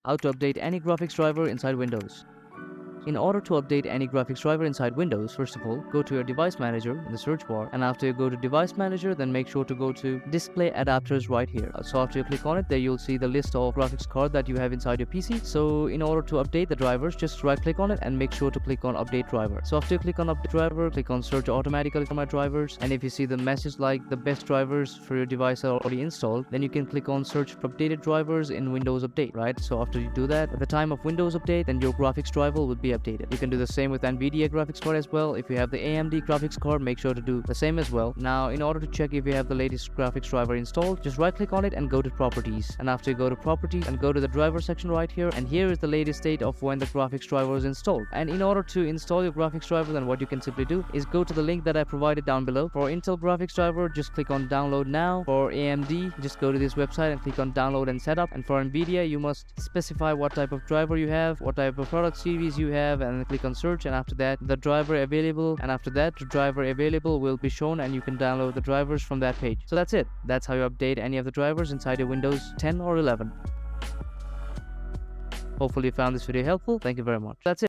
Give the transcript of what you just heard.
How to update any graphics driver inside Windows. In order to update any graphics driver inside Windows, first of all, go to your device manager in the search bar, and after you go to device manager, then make sure to go to display adapters right here. So after you click on it, there you'll see the list of graphics card that you have inside your PC. So in order to update the drivers, just right click on it and make sure to click on update driver. So after you click on update driver, click on search automatically for my drivers, and if you see the message like the best drivers for your device are already installed, then you can click on search for updated drivers in Windows Update, right? So after you do that, at the time of Windows Update, then your graphics driver will be updated. You can do the same with NVIDIA graphics card as well. If you have the AMD graphics card, make sure to do the same as well. Now, in order to check if you have the latest graphics driver installed, just right click on it and go to properties. And after you go to properties and go to the driver section right here, and here is the latest state of when the graphics driver is installed. And in order to install your graphics driver, then what you can simply do is go to the link that I provided down below. For Intel graphics driver, just click on download now. For AMD, just go to this website and click on download and setup. And for NVIDIA, you must specify what type of driver you have, what type of product series you have, and click on search, and after that the driver available, and after that the driver available will be shown, and you can download the drivers from that page. So that's it. That's how you update any of the drivers inside your Windows 10 or 11. Hopefully you found this video helpful. Thank you very much. That's it.